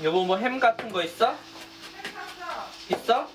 여보 뭐 햄 같은 거 있어? 있어?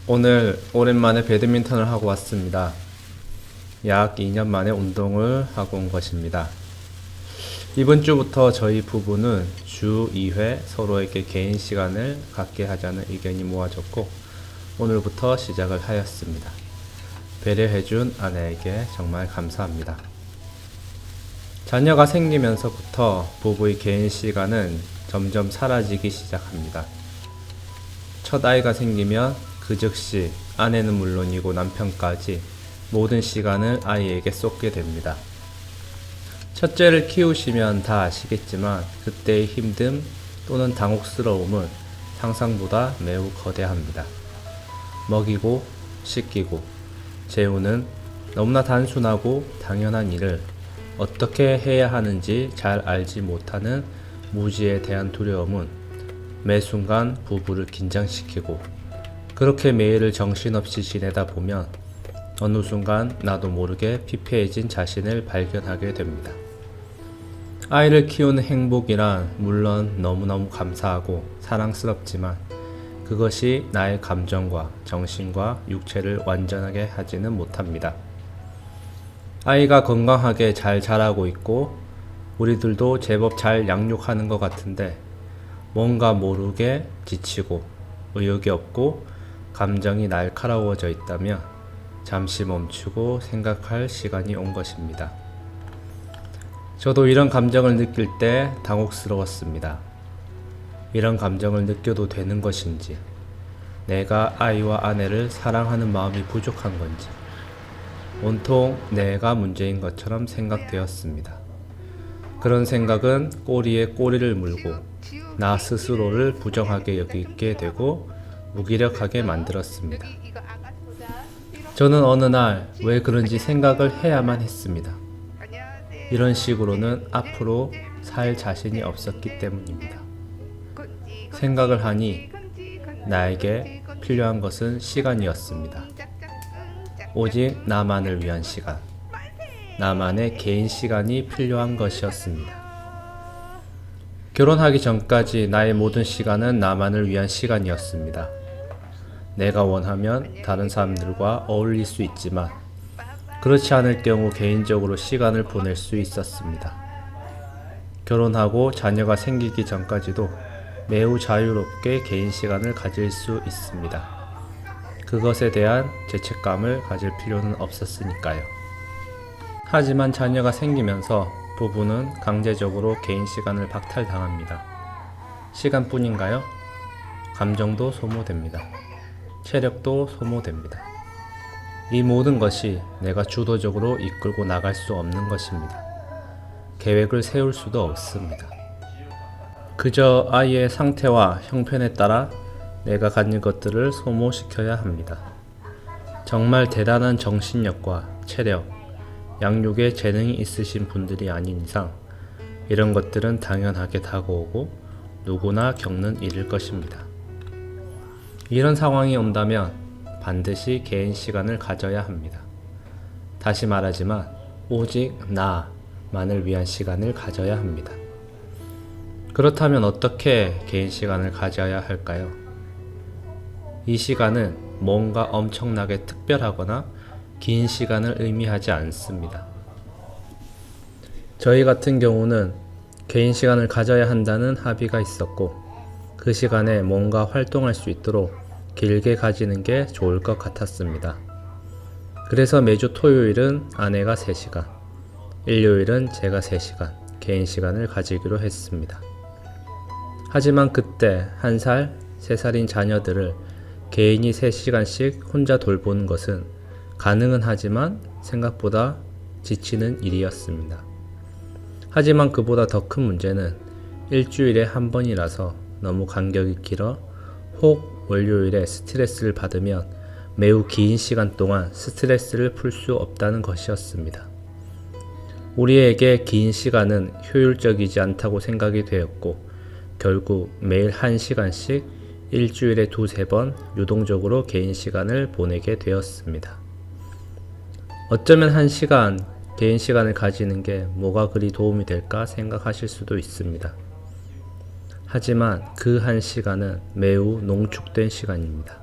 오늘 오랜만에 배드민턴을 하고 왔습니다. 약 2년 만에 운동을 하고 온 것입니다. 이번 주부터 저희 부부는 주 2회 서로에게 개인 시간을 갖게 하자는 의견이 모아졌고 오늘부터 시작을 하였습니다. 배려해준 아내에게 정말 감사합니다. 자녀가 생기면서부터 부부의 개인 시간은 점점 사라지기 시작합니다. 첫 아이가 생기면 그 즉시 아내는 물론이고 남편까지 모든 시간을 아이에게 쏟게 됩니다. 첫째를 키우시면 다 아시겠지만 그때의 힘듦 또는 당혹스러움은 상상보다 매우 거대합니다. 먹이고 씻기고 재우는 너무나 단순하고 당연한 일을 어떻게 해야 하는지 잘 알지 못하는 무지에 대한 두려움은 매 순간 부부를 긴장시키고 그렇게 매일을 정신없이 지내다 보면 어느 순간 나도 모르게 피폐해진 자신을 발견하게 됩니다. 아이를 키우는 행복이란 물론 너무너무 감사하고 사랑스럽지만 그것이 나의 감정과 정신과 육체를 완전하게 하지는 못합니다. 아이가 건강하게 잘 자라고 있고 우리들도 제법 잘 양육하는 것 같은데 뭔가 모르게 지치고 의욕이 없고 감정이 날카로워져 있다면 잠시 멈추고 생각할 시간이 온 것입니다. 저도 이런 감정을 느낄 때 당혹스러웠습니다. 이런 감정을 느껴도 되는 것인지, 내가 아이와 아내를 사랑하는 마음이 부족한 건지, 온통 내가 문제인 것처럼 생각되었습니다. 그런 생각은 꼬리에 꼬리를 물고 나 스스로를 부정하게 여기게 되고 무기력하게 만들었습니다. 저는 어느 날 왜 그런지 생각을 해야만 했습니다. 이런 식으로는 앞으로 살 자신이 없었기 때문입니다. 생각을 하니 나에게 필요한 것은 시간이었습니다. 오직 나만을 위한 시간, 나만의 개인 시간이 필요한 것이었습니다. 결혼하기 전까지 나의 모든 시간은 나만을 위한 시간이었습니다. 내가 원하면 다른 사람들과 어울릴 수 있지만 그렇지 않을 경우 개인적으로 시간을 보낼 수 있었습니다. 결혼하고 자녀가 생기기 전까지도 매우 자유롭게 개인 시간을 가질 수 있습니다. 그것에 대한 죄책감을 가질 필요는 없었으니까요. 하지만 자녀가 생기면서 부부는 강제적으로 개인 시간을 박탈당합니다. 시간뿐인가요? 감정도 소모됩니다. 체력도 소모됩니다. 이 모든 것이 내가 주도적으로 이끌고 나갈 수 없는 것입니다. 계획을 세울 수도 없습니다. 그저 아이의 상태와 형편에 따라 내가 가진 것들을 소모시켜야 합니다. 정말 대단한 정신력과 체력, 양육에 재능이 있으신 분들이 아닌 이상 이런 것들은 당연하게 다가오고 누구나 겪는 일일 것입니다. 이런 상황이 온다면 반드시 개인 시간을 가져야 합니다. 다시 말하지만 오직 나만을 위한 시간을 가져야 합니다. 그렇다면 어떻게 개인 시간을 가져야 할까요? 이 시간은 뭔가 엄청나게 특별하거나 긴 시간을 의미하지 않습니다. 저희 같은 경우는 개인 시간을 가져야 한다는 합의가 있었고 그 시간에 뭔가 활동할 수 있도록 길게 가지는 게 좋을 것 같았습니다. 그래서 매주 토요일은 아내가 3시간, 일요일은 제가 3시간 개인 시간을 가지기로 했습니다. 하지만 그때 1살, 3살인 자녀들을 개인이 3시간씩 혼자 돌보는 것은 가능은 하지만 생각보다 지치는 일이었습니다. 하지만 그보다 더 큰 문제는 일주일에 한 번이라서 너무 간격이 길어 혹 월요일에 스트레스를 받으면 매우 긴 시간 동안 스트레스를 풀 수 없다는 것이었습니다. 우리에게 긴 시간은 효율적이지 않다고 생각이 되었고 결국 매일 1시간씩 일주일에 2-3번 유동적으로 개인 시간을 보내게 되었습니다. 어쩌면 1시간 개인 시간을 가지는 게 뭐가 그리 도움이 될까 생각하실 수도 있습니다. 하지만 그 1시간은 매우 농축된 시간입니다.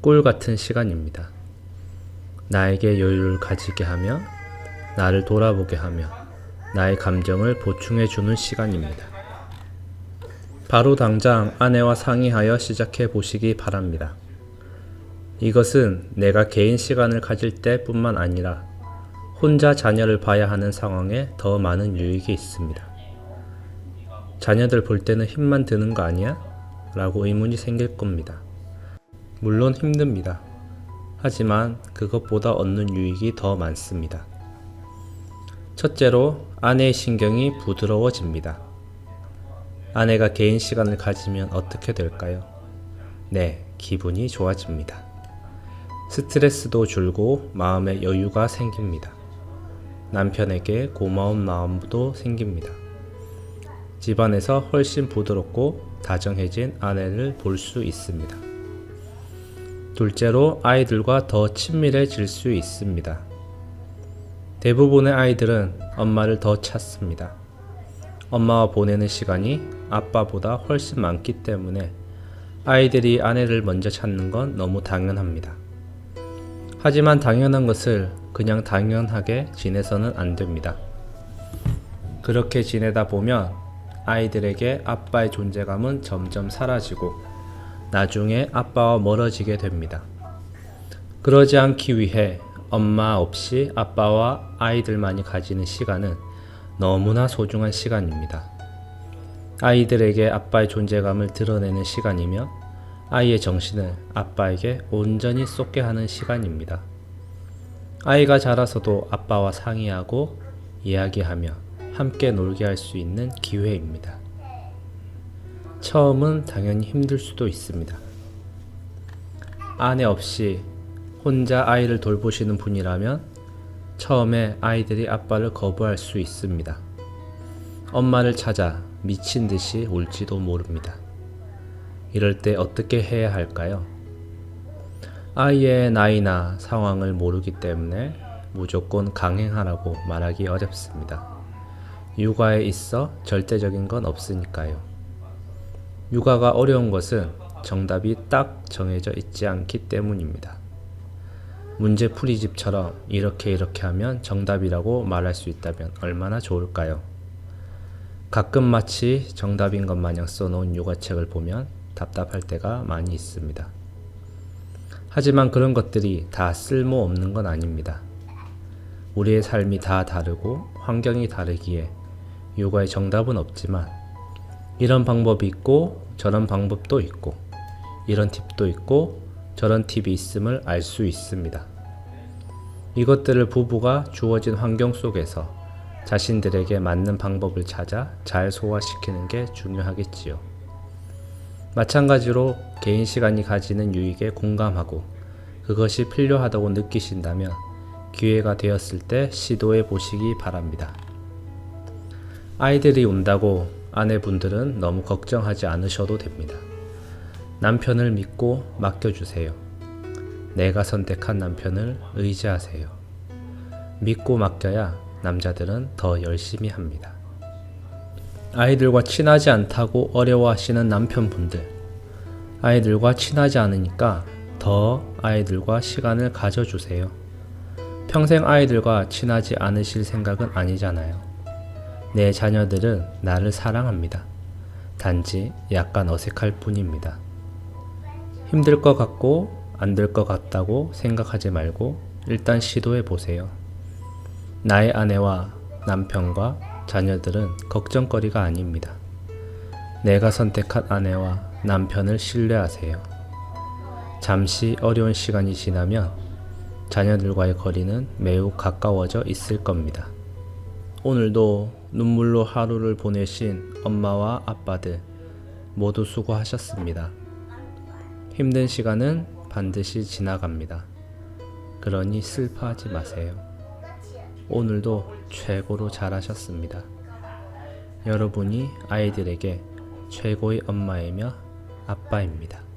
꿀 같은 시간입니다. 나에게 여유를 가지게 하며 나를 돌아보게 하며 나의 감정을 보충해 주는 시간입니다. 바로 당장 아내와 상의하여 시작해 보시기 바랍니다. 이것은 내가 개인 시간을 가질 때뿐만 아니라 혼자 자녀를 봐야 하는 상황에 더 많은 유익이 있습니다. 자녀들 볼 때는 힘만 드는 거 아니야? 라고 의문이 생길 겁니다. 물론 힘듭니다. 하지만 그것보다 얻는 유익이 더 많습니다. 첫째로 아내의 신경이 부드러워집니다. 아내가 개인 시간을 가지면 어떻게 될까요? 네, 기분이 좋아집니다. 스트레스도 줄고 마음의 여유가 생깁니다. 남편에게 고마운 마음도 생깁니다. 집안에서 훨씬 부드럽고 다정해진 아내를 볼 수 있습니다. 둘째로 아이들과 더 친밀해질 수 있습니다. 대부분의 아이들은 엄마를 더 찾습니다. 엄마와 보내는 시간이 아빠보다 훨씬 많기 때문에 아이들이 아내를 먼저 찾는 건 너무 당연합니다. 하지만 당연한 것을 그냥 당연하게 지내서는 안 됩니다. 그렇게 지내다 보면 아이들에게 아빠의 존재감은 점점 사라지고 나중에 아빠와 멀어지게 됩니다. 그러지 않기 위해 엄마 없이 아빠와 아이들만이 가지는 시간은 너무나 소중한 시간입니다. 아이들에게 아빠의 존재감을 드러내는 시간이며 아이의 정신을 아빠에게 온전히 쏟게 하는 시간입니다. 아이가 자라서도 아빠와 상의하고 이야기하며 함께 놀게 할 수 있는 기회입니다. 처음은 당연히 힘들 수도 있습니다. 아내 없이 혼자 아이를 돌보시는 분이라면 처음에 아이들이 아빠를 거부할 수 있습니다. 엄마를 찾아 미친 듯이 울지도 모릅니다. 이럴 때 어떻게 해야 할까요? 아이의 나이나 상황을 모르기 때문에 무조건 강행하라고 말하기 어렵습니다. 육아에 있어 절대적인 건 없으니까요. 육아가 어려운 것은 정답이 딱 정해져 있지 않기 때문입니다. 문제풀이집처럼 이렇게 하면 정답이라고 말할 수 있다면 얼마나 좋을까요? 가끔 마치 정답인 것 마냥 써놓은 육아책을 보면 답답할 때가 많이 있습니다. 하지만 그런 것들이 다 쓸모없는 건 아닙니다. 우리의 삶이 다 다르고 환경이 다르기에 육아의 정답은 없지만 이런 방법이 있고 저런 방법도 있고 이런 팁도 있고 저런 팁이 있음을 알 수 있습니다. 이것들을 부부가 주어진 환경 속에서 자신들에게 맞는 방법을 찾아 잘 소화시키는 게 중요하겠지요. 마찬가지로 개인 시간이 가지는 유익에 공감하고 그것이 필요하다고 느끼신다면 기회가 되었을 때 시도해 보시기 바랍니다. 아이들이 온다고 아내분들은 너무 걱정하지 않으셔도 됩니다. 남편을 믿고 맡겨주세요. 내가 선택한 남편을 의지하세요. 믿고 맡겨야 남자들은 더 열심히 합니다. 아이들과 친하지 않다고 어려워하시는 남편분들, 아이들과 친하지 않으니까 더 아이들과 시간을 가져주세요. 평생 아이들과 친하지 않으실 생각은 아니잖아요. 내 자녀들은 나를 사랑합니다. 단지 약간 어색할 뿐입니다. 힘들 것 같고 안 될 것 같다고 생각하지 말고 일단 시도해 보세요. 나의 아내와 남편과 자녀들은 걱정거리가 아닙니다. 내가 선택한 아내와 남편을 신뢰하세요. 잠시 어려운 시간이 지나면 자녀들과의 거리는 매우 가까워져 있을 겁니다. 오늘도 눈물로 하루를 보내신 엄마와 아빠들 모두 수고하셨습니다. 힘든 시간은 반드시 지나갑니다. 그러니 슬퍼하지 마세요. 오늘도 최고로 잘하셨습니다. 여러분이 아이들에게 최고의 엄마이며 아빠입니다.